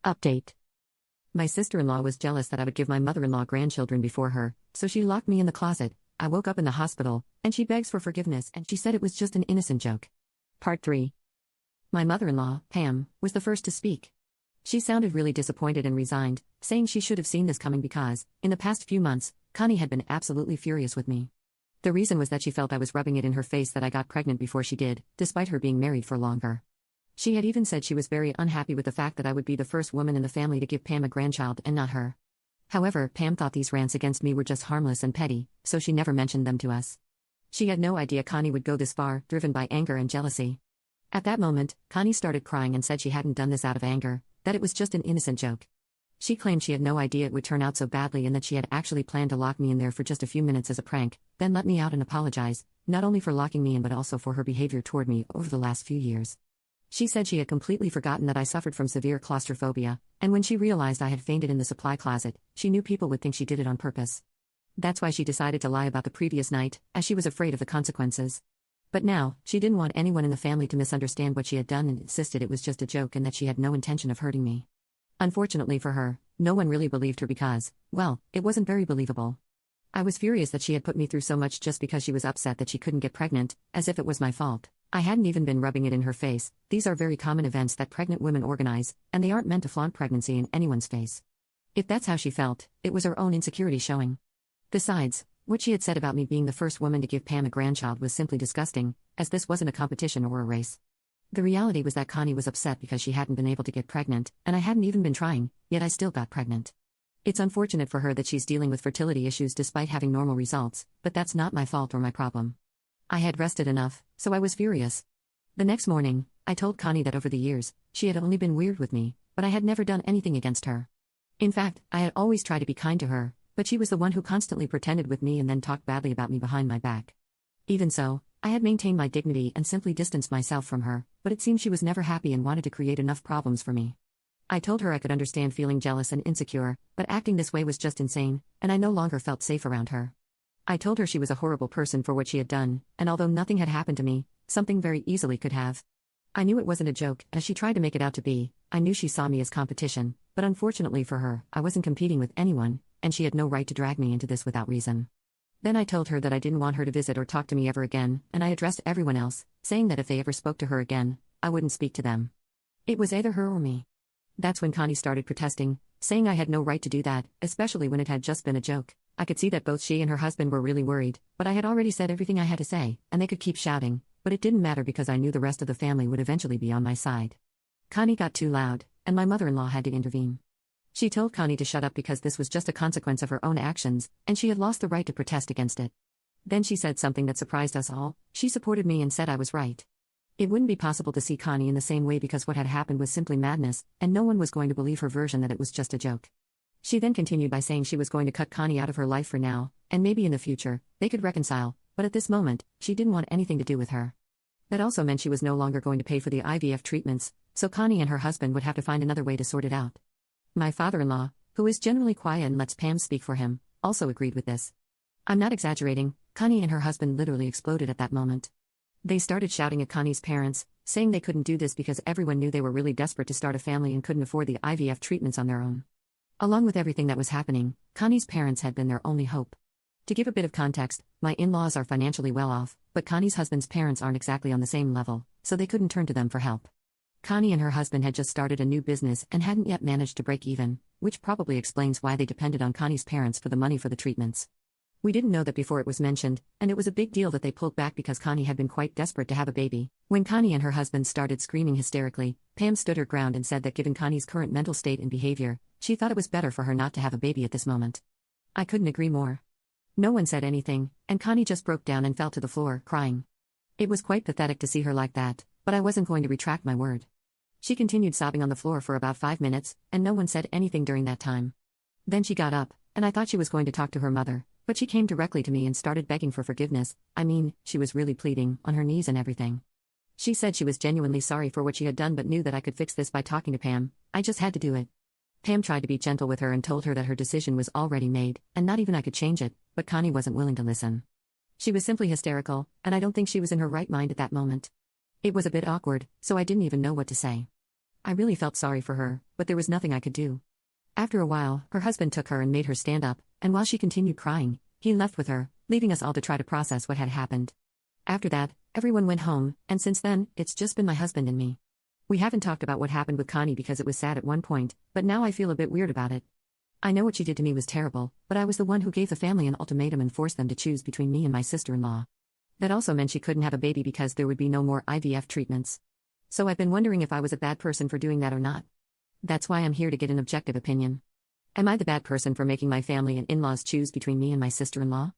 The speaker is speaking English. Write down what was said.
Update. My sister-in-law was jealous that I would give my mother-in-law grandchildren before her, so she locked me in the closet. I woke up in the hospital, and she begs for forgiveness and she said it was just an innocent joke. Part 3. My mother-in-law, Pam, was the first to speak. She sounded really disappointed and resigned, saying she should have seen this coming because, in the past few months, Connie had been absolutely furious with me. The reason was that she felt I was rubbing it in her face that I got pregnant before she did, despite her being married for longer. She had even said she was very unhappy with the fact that I would be the first woman in the family to give Pam a grandchild and not her. However, Pam thought these rants against me were just harmless and petty, so she never mentioned them to us. She had no idea Connie would go this far, driven by anger and jealousy. At that moment, Connie started crying and said she hadn't done this out of anger, that it was just an innocent joke. She claimed she had no idea it would turn out so badly and that she had actually planned to lock me in there for just a few minutes as a prank, then let me out and apologize, not only for locking me in but also for her behavior toward me over the last few years. She said she had completely forgotten that I suffered from severe claustrophobia, and when she realized I had fainted in the supply closet, she knew people would think she did it on purpose. That's why she decided to lie about the previous night, as she was afraid of the consequences. But now, she didn't want anyone in the family to misunderstand what she had done and insisted it was just a joke and that she had no intention of hurting me. Unfortunately for her, no one really believed her because, well, it wasn't very believable. I was furious that she had put me through so much just because she was upset that she couldn't get pregnant, as if it was my fault. I hadn't even been rubbing it in her face. These are very common events that pregnant women organize, and they aren't meant to flaunt pregnancy in anyone's face. If that's how she felt, it was her own insecurity showing. Besides, what she had said about me being the first woman to give Pam a grandchild was simply disgusting, as this wasn't a competition or a race. The reality was that Connie was upset because she hadn't been able to get pregnant, and I hadn't even been trying, yet I still got pregnant. It's unfortunate for her that she's dealing with fertility issues despite having normal results, but that's not my fault or my problem. I had rested enough, so I was furious. The next morning, I told Connie that over the years, she had only been weird with me, but I had never done anything against her. In fact, I had always tried to be kind to her, but she was the one who constantly pretended with me and then talked badly about me behind my back. Even so, I had maintained my dignity and simply distanced myself from her, but it seemed she was never happy and wanted to create enough problems for me. I told her I could understand feeling jealous and insecure, but acting this way was just insane, and I no longer felt safe around her. I told her she was a horrible person for what she had done, and although nothing had happened to me, something very easily could have. I knew it wasn't a joke, as she tried to make it out to be. I knew she saw me as competition, but unfortunately for her, I wasn't competing with anyone, and she had no right to drag me into this without reason. Then I told her that I didn't want her to visit or talk to me ever again, and I addressed everyone else, saying that if they ever spoke to her again, I wouldn't speak to them. It was either her or me. That's when Connie started protesting, saying I had no right to do that, especially when it had just been a joke. I could see that both she and her husband were really worried, but I had already said everything I had to say, and they could keep shouting, but it didn't matter because I knew the rest of the family would eventually be on my side. Connie got too loud, and my mother-in-law had to intervene. She told Connie to shut up because this was just a consequence of her own actions, and she had lost the right to protest against it. Then she said something that surprised us all. She supported me and said I was right. It wouldn't be possible to see Connie in the same way because what had happened was simply madness, and no one was going to believe her version that it was just a joke. She then continued by saying she was going to cut Connie out of her life for now, and maybe in the future, they could reconcile, but at this moment, she didn't want anything to do with her. That also meant she was no longer going to pay for the IVF treatments, so Connie and her husband would have to find another way to sort it out. My father-in-law, who is generally quiet and lets Pam speak for him, also agreed with this. I'm not exaggerating, Connie and her husband literally exploded at that moment. They started shouting at Connie's parents, saying they couldn't do this because everyone knew they were really desperate to start a family and couldn't afford the IVF treatments on their own. Along with everything that was happening, Connie's parents had been their only hope. To give a bit of context, my in-laws are financially well off, but Connie's husband's parents aren't exactly on the same level, so they couldn't turn to them for help. Connie and her husband had just started a new business and hadn't yet managed to break even, which probably explains why they depended on Connie's parents for the money for the treatments. We didn't know that before it was mentioned, and it was a big deal that they pulled back because Connie had been quite desperate to have a baby. When Connie and her husband started screaming hysterically, Pam stood her ground and said that given Connie's current mental state and behavior, she thought it was better for her not to have a baby at this moment. I couldn't agree more. No one said anything, and Connie just broke down and fell to the floor, crying. It was quite pathetic to see her like that, but I wasn't going to retract my word. She continued sobbing on the floor for about 5 minutes, and no one said anything during that time. Then she got up, and I thought she was going to talk to her mother, but she came directly to me and started begging for forgiveness. I mean, she was really pleading, on her knees and everything. She said she was genuinely sorry for what she had done but knew that I could fix this by talking to Pam. I just had to do it. Pam tried to be gentle with her and told her that her decision was already made, and not even I could change it, but Connie wasn't willing to listen. She was simply hysterical, and I don't think she was in her right mind at that moment. It was a bit awkward, so I didn't even know what to say. I really felt sorry for her, but there was nothing I could do. After a while, her husband took her and made her stand up, and while she continued crying, he left with her, leaving us all to try to process what had happened. After that, everyone went home, and since then, it's just been my husband and me. We haven't talked about what happened with Connie because it was sad at one point, but now I feel a bit weird about it. I know what she did to me was terrible, but I was the one who gave the family an ultimatum and forced them to choose between me and my sister-in-law. That also meant she couldn't have a baby because there would be no more IVF treatments. So I've been wondering if I was a bad person for doing that or not. That's why I'm here to get an objective opinion. Am I the bad person for making my family and in-laws choose between me and my sister-in-law?